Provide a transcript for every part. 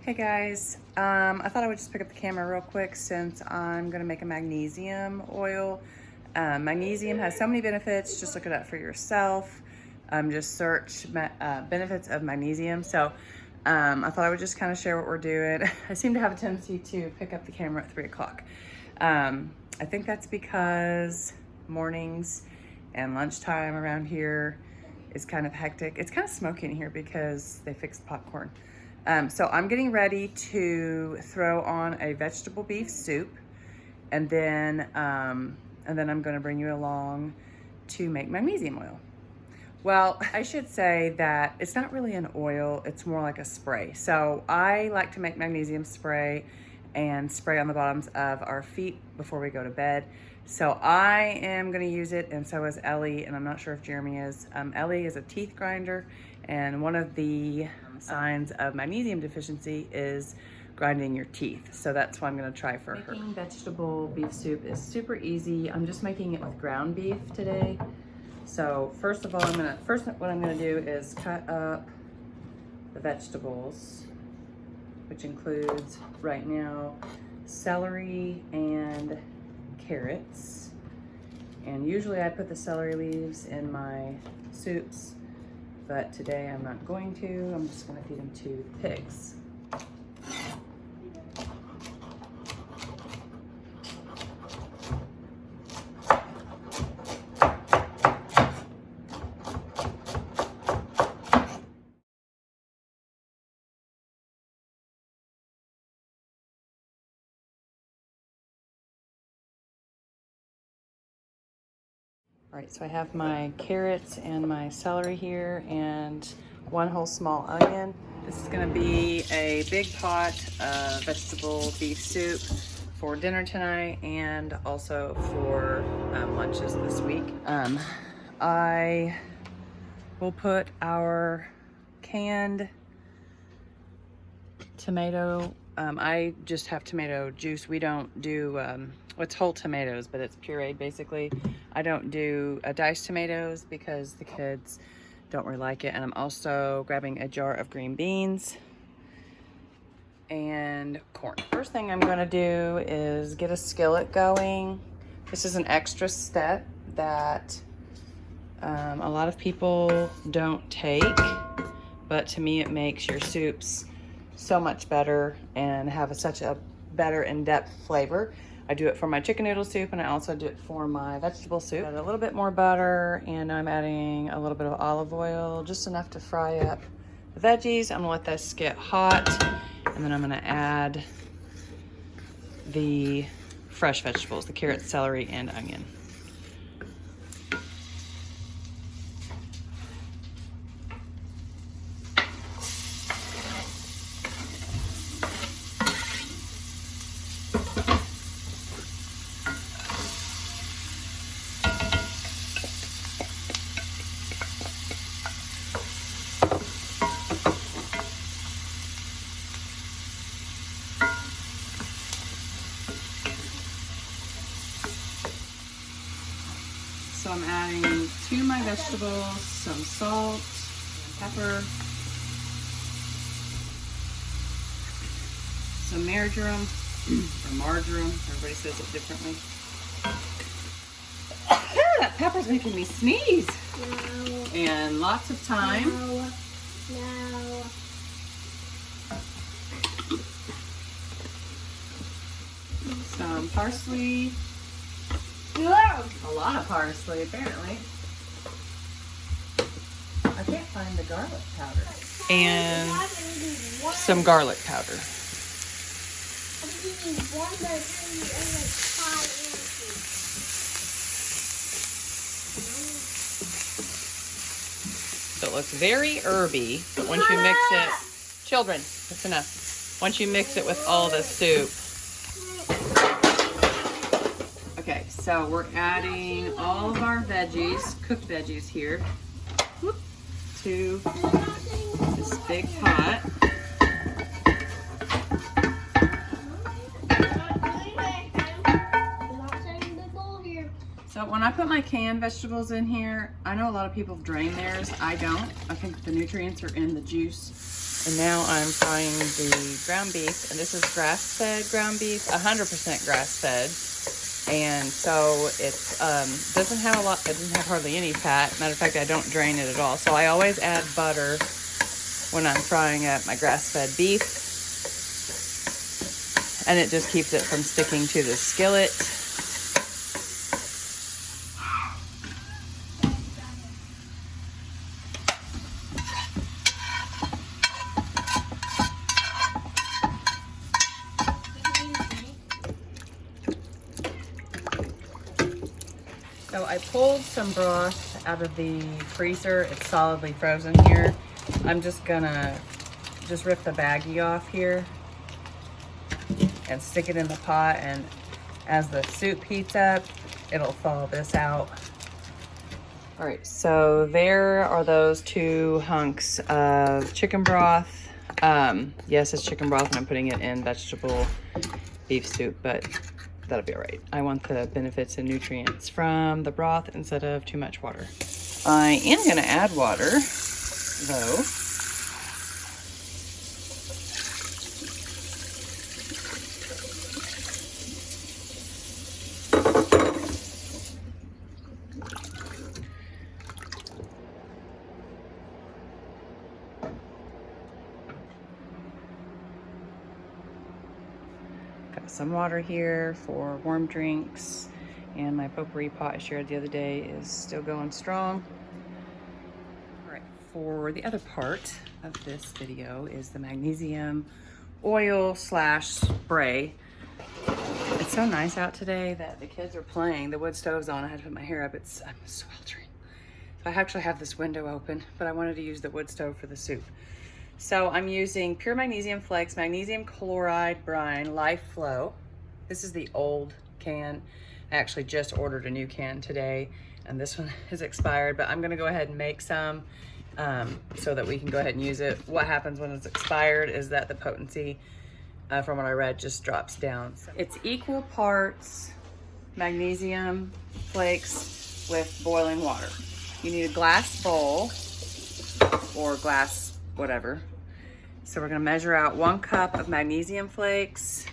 Hey guys, I thought I would just pick up the camera real quick since I'm gonna make a magnesium oil. Magnesium has so many benefits, just look it up for yourself. Just search benefits of magnesium. So I thought I would just kind of share what we're doing. I seem to have a tendency to pick up the camera at 3 o'clock. I think that's because mornings and lunchtime around here is kind of hectic. It's kind of smoky in here because they fixed popcorn. So I'm getting ready to throw on a vegetable beef soup, and then I'm going to bring you along to make magnesium oil. Well, I should say that it's not really an oil, it's more like a spray. So I like to make magnesium spray and spray on the bottoms of our feet before we go to bed. So I am going to use it, and so is Ellie, and I'm not sure if Jeremy is. Ellie is a teeth grinder, and one of the signs of magnesium deficiency is grinding your teeth. So that's what I'm going to try for her. Making vegetable beef soup is super easy. I'm just making it with ground beef today. So first of all, what I'm going to do is cut up the vegetables, which includes right now celery and carrots. And usually I put the celery leaves in my soups, but today I'm not going to. I'm just going to feed them to the pigs. All right, so I have my carrots and my celery here and one whole small onion. This is gonna be a big pot of vegetable beef soup for dinner tonight and also for lunches this week. I will put our canned tomato, I just have tomato juice. We don't do, it's whole tomatoes, but it's pureed basically. I don't do diced tomatoes because the kids don't really like it. And I'm also grabbing a jar of green beans and corn. First thing I'm gonna do is get a skillet going. This is an extra step that a lot of people don't take, but to me it makes your soups so much better and have such a better in-depth flavor. I do it for my chicken noodle soup, and I also do it for my vegetable soup. Add a little bit more butter, and I'm adding a little bit of olive oil, just enough to fry up the veggies. I'm gonna let this get hot, and then I'm gonna add the fresh vegetables, the carrot, celery, and onion. So I'm adding to my vegetables some salt, pepper, some marjoram, or marjoram, everybody says it differently. That pepper's making me sneeze. No. And lots of thyme. No. Some parsley. No. A lot of parsley, apparently. I can't find the garlic powder. And some garlic powder. So it looks very herby, but once you mix it, children, that's enough. Once you mix it with all the soup. Okay, so we're adding all of our veggies, cooked veggies here, to this big pot. So when I put my canned vegetables in here, I know a lot of people drain theirs. I don't. I think the nutrients are in the juice And now I'm frying the ground beef, and this is grass-fed ground beef, 100% grass-fed. And so it doesn't have it doesn't have hardly any fat. Matter of fact, I don't drain it at all. So I always add butter when I'm frying up my grass-fed beef. And it just keeps it from sticking to the skillet. So I pulled some broth out of the freezer. It's solidly frozen here. I'm just gonna rip the baggie off here and stick it in the pot, and as the soup heats up, it'll thaw this out. All right, so there are those 2 hunks of chicken broth. Yes, it's chicken broth, and I'm putting it in vegetable beef soup, but that'll be all right. I want the benefits and nutrients from the broth instead of too much water. I am gonna add water, though. Got some water here for warm drinks, and my potpourri pot I shared the other day is still going strong. All right, for the other part of this video is the magnesium oil / spray. It's so nice out today that the kids are playing. The wood stove's on. I had to put my hair up. I'm sweltering. So I actually have this window open, but I wanted to use the wood stove for the soup. So I'm using Pure Magnesium Flakes, Magnesium Chloride Brine, Life Flow. This is the old can. I actually just ordered a new can today, and this one is expired, but I'm gonna go ahead and make some so that we can go ahead and use it. What happens when it's expired is that the potency, from what I read, just drops down. So it's equal parts magnesium flakes with boiling water. You need a glass bowl or glass whatever. So we're gonna measure out 1 cup of magnesium flakes,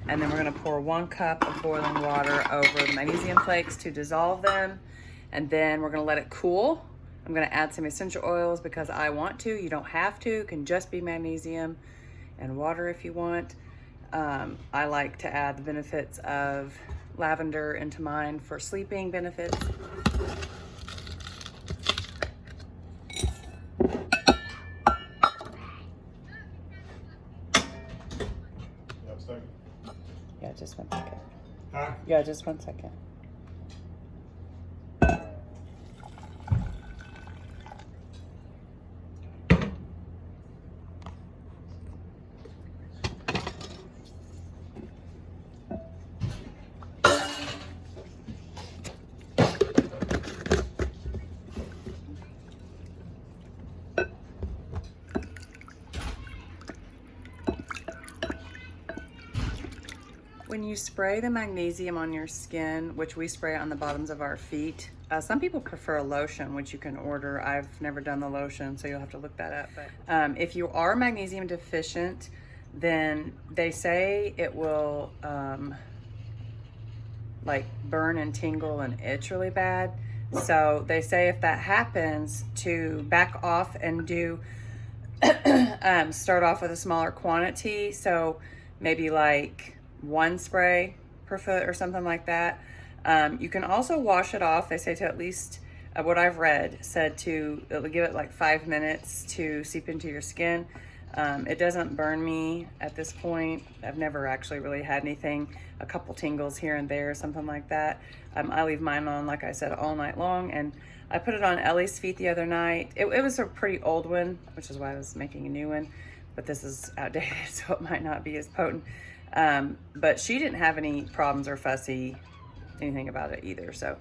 and then we're gonna pour 1 cup of boiling water over the magnesium flakes to dissolve them. And then we're gonna let it cool. I'm gonna add some essential oils because I want to. You don't have to, it can just be magnesium and water if you want. I like to add the benefits of lavender into mine for sleeping benefits. Yeah, just 1 second. Huh? Yeah, just 1 second. When you spray the magnesium on your skin, which we spray on the bottoms of our feet, some people prefer a lotion, which you can order. I've never done the lotion, so you'll have to look that up. But if you are magnesium deficient, then they say it will like burn and tingle and itch really bad. So they say if that happens, to back off and do start off with a smaller quantity. So maybe like 1 spray per foot or something like that. You can also wash it off. They say to at least, what I've read said to, it'll give it like 5 minutes to seep into your skin. It doesn't burn me at this point. I've never actually really had anything, a couple tingles here and there, something like that. I leave mine on, like I said, all night long, and I put it on Ellie's feet the other night. It was a pretty old one, which is why I was making a new one, but this is outdated, so it might not be as potent. But she didn't have any problems or fussy anything about it either, so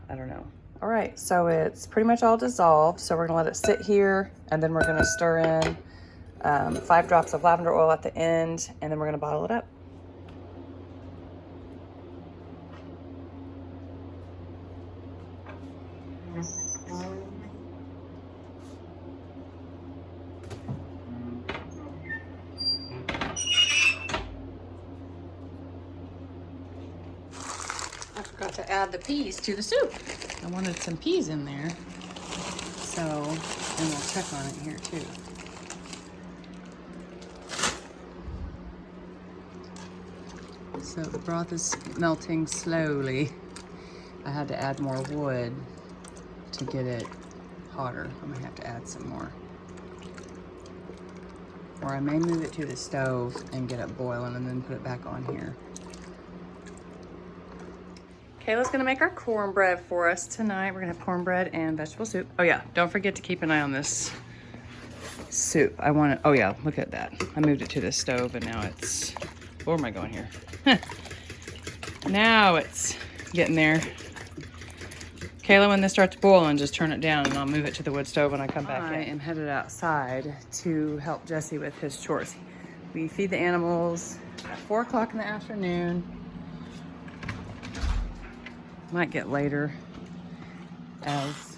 I don't know. All right, so it's pretty much all dissolved, so we're gonna let it sit here, and then we're gonna stir in 5 drops of lavender oil at the end, and then we're gonna bottle it up. about to add the peas to the soup. I wanted some peas in there. So, and we'll check on it here too. So the broth is melting slowly. I had to add more wood to get it hotter. I'm gonna have to add some more. Or I may move it to the stove and get it boiling and then put it back on here. Kayla's gonna make our cornbread for us tonight. We're gonna have cornbread and vegetable soup. Oh yeah, don't forget to keep an eye on this soup. I want it, oh yeah, look at that. I moved it to the stove and now it's, where am I going here? Now it's getting there. Kayla, when this starts boiling, just turn it down and I'll move it to the wood stove when I come back in. I am headed outside to help Jesse with his chores. We feed the animals at 4 o'clock in the afternoon. Might get later as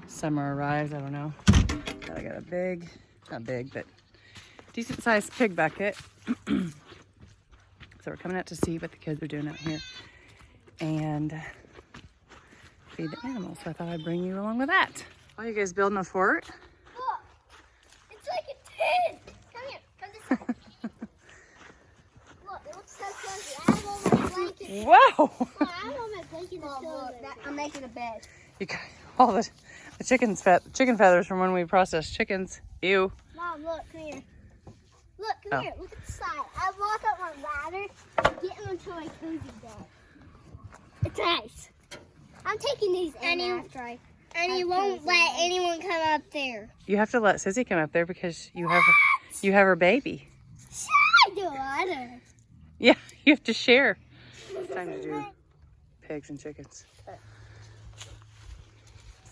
summer arrives, I don't know. I got a big, not big, but decent sized pig bucket. So we're coming out to see what the kids are doing out here and feed the animals. So I thought I'd bring you along with that. Oh, you guys building a fort? Look, it's like a tent. Come here, come this side. Look, it looks so cozy. I have all my blankets. Whoa! I have all my blankets. I'm making a bed. You got all the chicken feathers from when we processed chickens. Ew. Mom, look, come here. Look, come here. Look at the side. I walk up my ladder, getting into my cozy bed. It's nice. I'm taking these in after I. And you won't let anyone come up there. You have to let Sissy come up there because you have her baby. I do water. Yeah, you have to share. It's time to do pigs and chickens.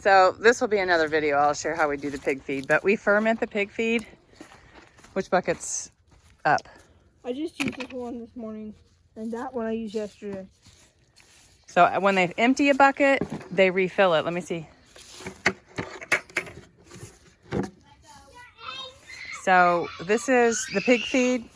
So this will be another video. I'll share how we do the pig feed. But we ferment the pig feed. Which bucket's up? I just used this one this morning, and that one I used yesterday. So when they empty a bucket, they refill it. Let me see. So this is the pig feed.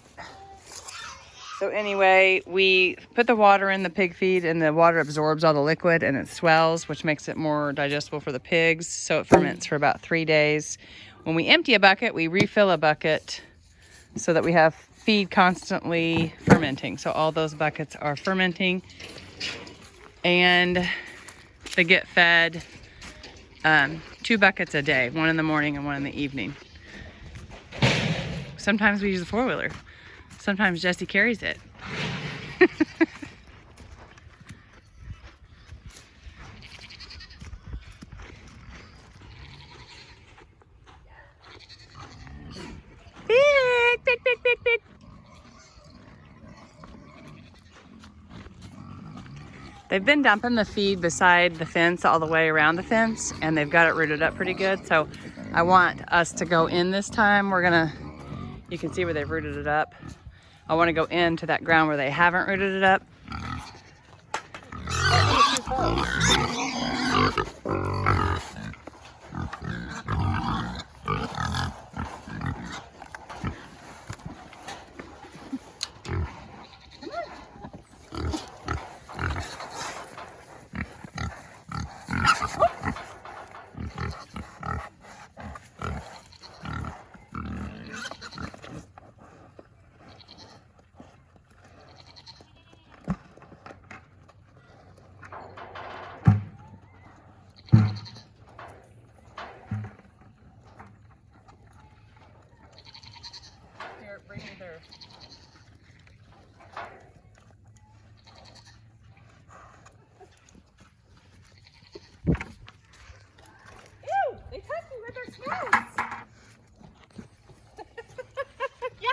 So anyway, we put the water in the pig feed and the water absorbs all the liquid and it swells, which makes it more digestible for the pigs. So it ferments for about 3 days. When we empty a bucket, we refill a bucket so that we have feed constantly fermenting. So all those buckets are fermenting and they get fed 2 buckets a day, one in the morning and one in the evening. Sometimes we use the 4-wheeler. Sometimes Jesse carries it. Big. They've been dumping the feed beside the fence all the way around the fence, and they've got it rooted up pretty good. So I want us to go in this time. You can see where they've rooted it up. I want to go into that ground where they haven't rooted it up. Right there. Ew! They touched me with their snout. Yeah.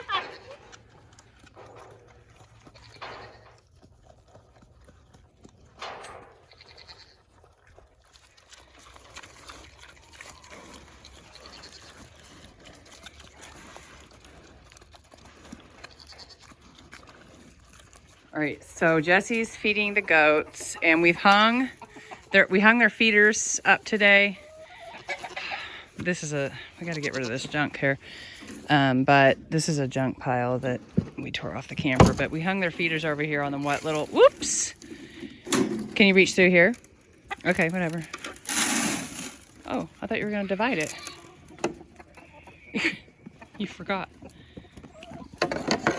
All right, so Jesse's feeding the goats, and we hung their feeders up today. We got to get rid of this junk here, but this is a junk pile that we tore off the camper. But we hung their feeders over here on the whoops, Can you reach through here? Okay, whatever. Oh, I thought you were gonna divide it. You forgot.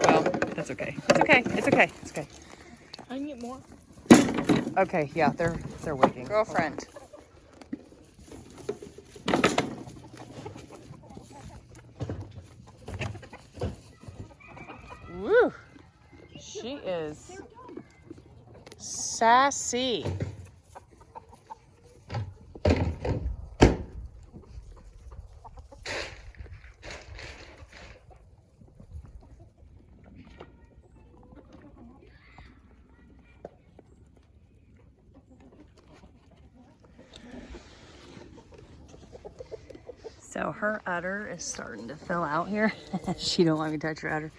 Well, that's okay. It's okay. It's okay. It's okay. I can get more. Okay, yeah, they're waiting. Girlfriend. Woo! She is sassy. So her udder is starting to fill out here. She don't want me to touch her udder.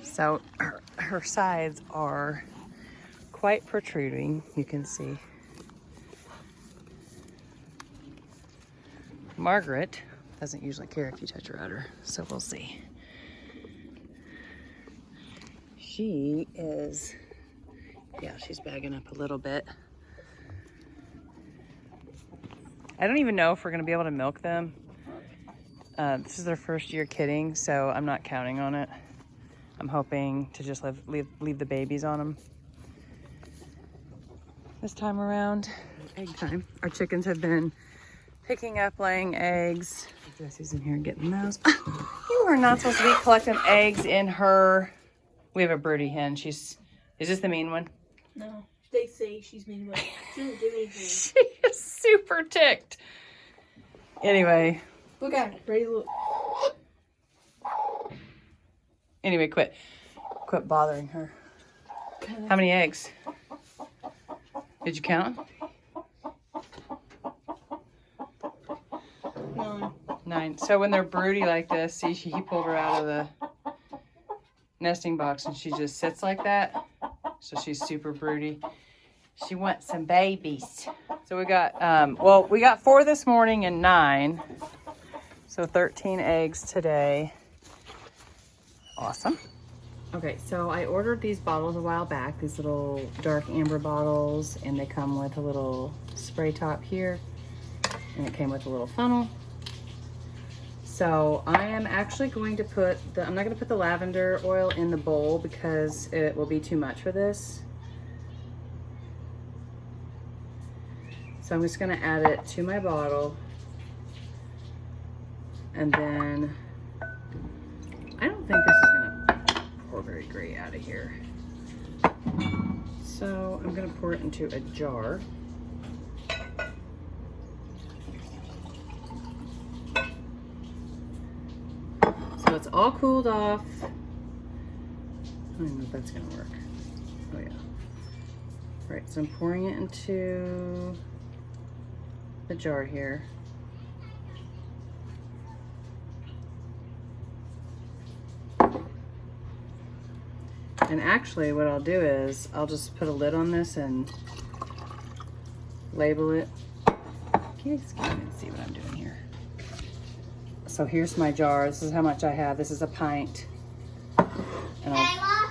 So her sides are quite protruding, you can see. Margaret doesn't usually care if you touch her udder, so we'll see. She is, yeah, she's bagging up a little bit. I don't even know if we're gonna be able to milk them. This is their first year kidding, so I'm not counting on it. I'm hoping to just leave the babies on them this time around. Egg time. Our chickens have been picking up, laying eggs. Jesse's in here getting those. You are not supposed to be collecting eggs in her. We have a broody hen. Is this the mean one? No, they say she's mean, but she doesn't do anything. She is super ticked. Anyway. Look at her. Ready to look. Anyway, quit bothering her. How many eggs? Did you count? 9. So when they're broody like this, see, he pulled her out of the nesting box and she just sits like that. So she's super broody. She wants some babies. So we got, we got 4 this morning and 9. So 13 eggs today. Awesome. Okay, so I ordered these bottles a while back, these little dark amber bottles, and they come with a little spray top here, and it came with a little funnel. So I am actually going to I'm not going to put the lavender oil in the bowl because it will be too much for this. So I'm just going to add it to my bottle, and then I don't think this is going to pour very great out of here. So I'm going to pour it into a jar. So it's all cooled off. I don't know if that's going to work. Oh yeah. Right, so I'm pouring it into the jar here. And actually what I'll do is I'll just put a lid on this and label it. Can you just see what I'm doing here? So here's my jar. This is how much I have. This is a pint. And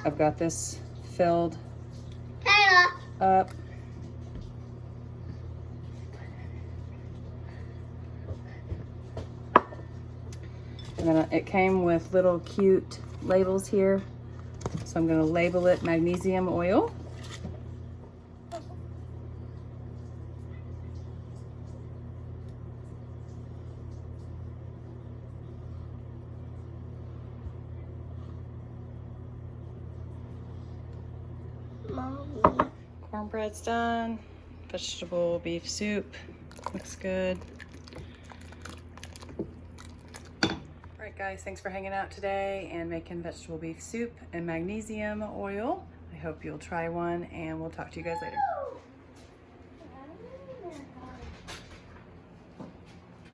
I've got this filled up. And then it came with little cute labels here. So I'm going to label it magnesium oil. Mommy. Cornbread's done. Vegetable beef soup. Looks good. Alright guys, thanks for hanging out today and making vegetable beef soup and magnesium oil. I hope you'll try one and we'll talk to you guys later.